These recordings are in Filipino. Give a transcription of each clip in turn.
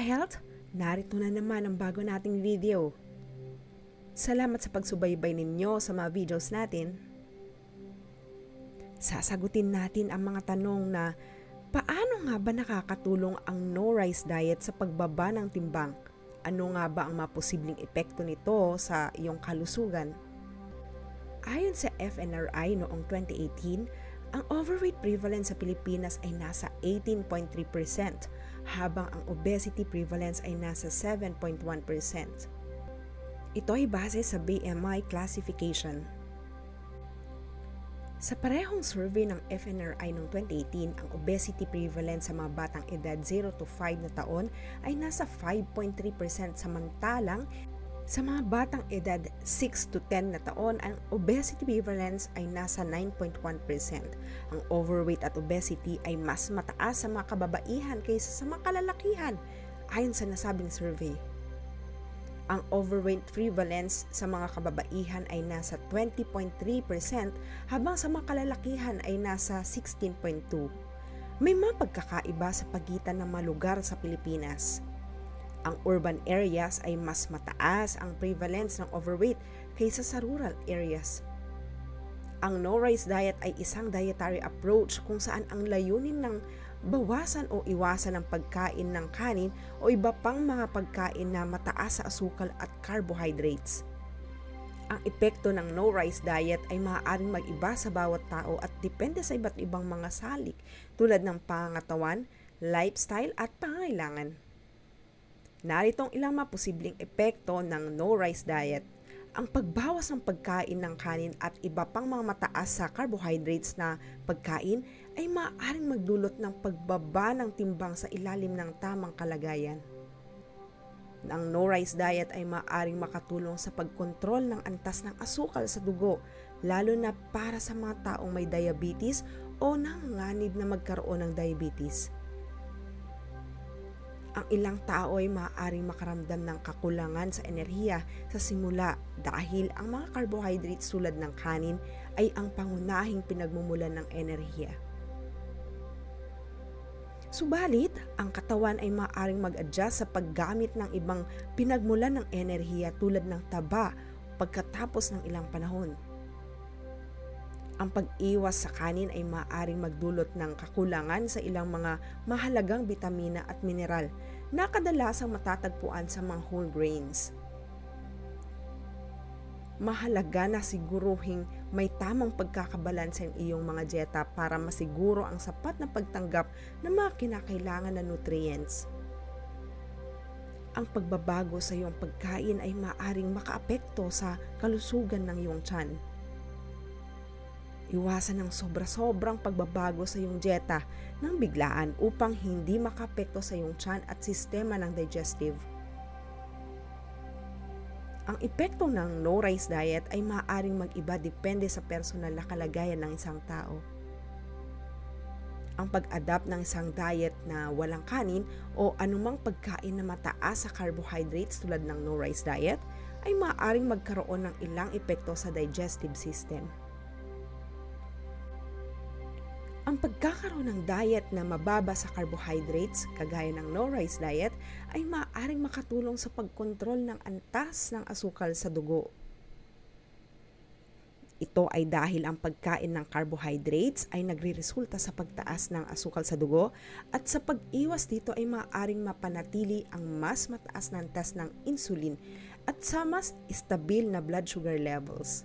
ka-health! Narito na naman ang bago nating video. Salamat sa pagsubaybay ninyo sa mga videos natin. Sasagutin natin ang mga tanong na paano nga ba nakakatulong ang no-rice diet sa pagbaba ng timbang? Ano nga ba ang maposibleng epekto nito sa iyong kalusugan? Ayon sa FNRI noong 2018, ang overweight prevalence sa Pilipinas ay nasa 18.3%, habang ang obesity prevalence ay nasa 7.1%. Ito ay base sa BMI classification. Sa parehong survey ng FNRI noong 2018, ang obesity prevalence sa mga batang edad 0 to 5 na taon ay nasa 5.3%, samantalang sa mga batang edad 6 to 10 na taon, ang obesity prevalence ay nasa 9.1%. Ang overweight at obesity ay mas mataas sa mga kababaihan kaysa sa mga kalalakihan, ayon sa nasabing survey. Ang overweight prevalence sa mga kababaihan ay nasa 20.3%, habang sa mga kalalakihan ay nasa 16.2%. May mga pagkakaiba sa pagitan ng mga lugar sa Pilipinas. Ang urban areas ay mas mataas ang prevalence ng overweight kaysa sa rural areas. Ang no-rice diet ay isang dietary approach kung saan ang layunin ng bawasan o iwasan ang pagkain ng kanin o iba pang mga pagkain na mataas sa asukal at carbohydrates. Ang epekto ng no-rice diet ay maaaring mag-iba sa bawat tao at depende sa iba't ibang mga salik tulad ng pangangatawan, lifestyle at pangangailangan. Naritong ilang maposibleng epekto ng no-rice diet. Ang pagbawas ng pagkain ng kanin at iba pang mga mataas sa carbohydrates na pagkain ay maaaring magdulot ng pagbaba ng timbang sa ilalim ng tamang kalagayan. Ang no-rice diet ay maaaring makatulong sa pagkontrol ng antas ng asukal sa dugo, lalo na para sa mga taong may diabetes o nanganganib na magkaroon ng diabetes. Ang ilang tao ay maaaring makaramdam ng kakulangan sa enerhiya sa simula dahil ang mga carbohydrates tulad ng kanin ay ang pangunahing pinagmumulan ng enerhiya. Subalit, ang katawan ay maaaring mag-adjust sa paggamit ng ibang pinagmulan ng enerhiya tulad ng taba pagkatapos ng ilang panahon. Ang pag-iwas sa kanin ay maaaring magdulot ng kakulangan sa ilang mga mahalagang bitamina at mineral na kadalasang matatagpuan sa mga whole grains. Mahalaga na siguruhing may tamang pagkakabalanse ang iyong mga dieta para masiguro ang sapat na pagtanggap ng mga kinakailangan na nutrients. Ang pagbabago sa iyong pagkain ay maaaring makaapekto sa kalusugan ng iyong tiyan. Iwasan ang sobra-sobrang pagbabago sa iyong dieta ng biglaan upang hindi makaapekto sa iyong tiyan at sistema ng digestive. Ang epekto ng no-rice diet ay maaaring mag-iba depende sa personal na kalagayan ng isang tao. Ang pag-adapt ng isang diet na walang kanin o anumang pagkain na mataas sa carbohydrates tulad ng no-rice diet ay maaaring magkaroon ng ilang epekto sa digestive system. Ang pagkakaroon ng diet na mababa sa carbohydrates, kagaya ng no-rice diet, ay maaaring makatulong sa pagkontrol ng antas ng asukal sa dugo. Ito ay dahil ang pagkain ng carbohydrates ay nagreresulta sa pagtaas ng asukal sa dugo at sa pag-iwas dito ay maaaring mapanatili ang mas mataas na antas ng insulin at sa mas stabil na blood sugar levels.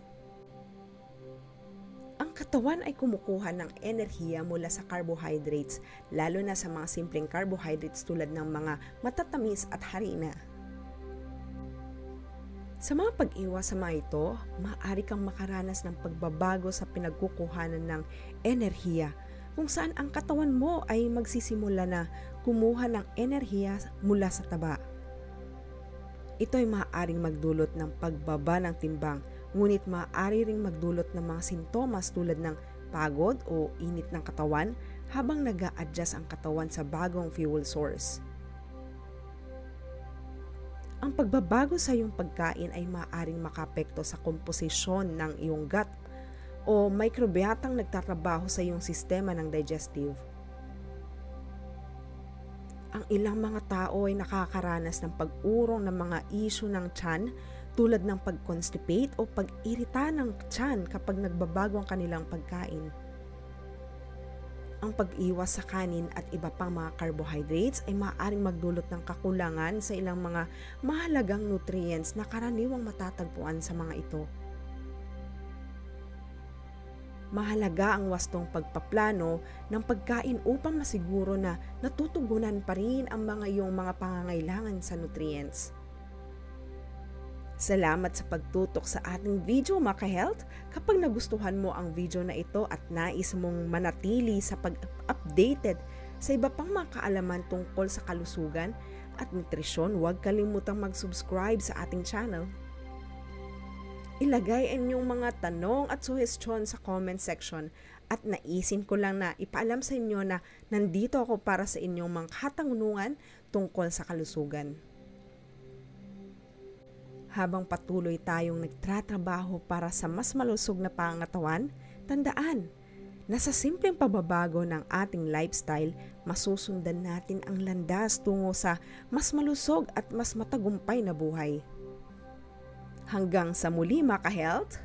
Ang katawan ay kumukuha ng enerhiya mula sa carbohydrates, lalo na sa mga simpleng carbohydrates tulad ng mga matatamis at harina. Sa mga pag-iwas sa mga ito, maaari kang makaranas ng pagbabago sa pinagkukuhanan ng enerhiya, kung saan ang katawan mo ay magsisimula na kumuha ng enerhiya mula sa taba. Ito ay maaaring magdulot ng pagbaba ng timbang, ngunit maaari ring magdulot ng mga sintomas tulad ng pagod o init ng katawan habang nag-a-adjust ang katawan sa bagong fuel source. Ang pagbabago sa iyong pagkain ay maaaring makaapekto sa komposisyon ng iyong gut o microbiotang nagtatrabaho sa iyong sistema ng digestive. Ang ilang mga tao ay nakakaranas ng pag-urong ng mga issue ng tiyan tulad ng pag-constipate o pag-irita ng tiyan kapag nagbabago ang kanilang pagkain. Ang pag-iwas sa kanin at iba pang mga carbohydrates ay maaaring magdulot ng kakulangan sa ilang mga mahalagang nutrients na karaniwang matatagpuan sa mga ito. Mahalaga ang wastong pagpaplano ng pagkain upang masiguro na natutugunan pa rin ang mga iyong mga pangangailangan sa nutrients. Salamat sa pagtutok sa ating video mga ka-health. Kapag nagustuhan mo ang video na ito at nais mong manatili sa pag-updated sa iba pang mga kaalaman tungkol sa kalusugan at nutrisyon, huwag kalimutang mag-subscribe sa ating channel. Ilagay ang inyong mga tanong at suhestyon sa comment section at naisin ko lang na ipaalam sa inyo na nandito ako para sa inyong mga katanungan tungkol sa kalusugan. Habang patuloy tayong nagtratrabaho para sa mas malusog na pangangatawan, tandaan, na sa simpleng pababago ng ating lifestyle, masusundan natin ang landas tungo sa mas malusog at mas matagumpay na buhay. Hanggang sa muli mga ka-health!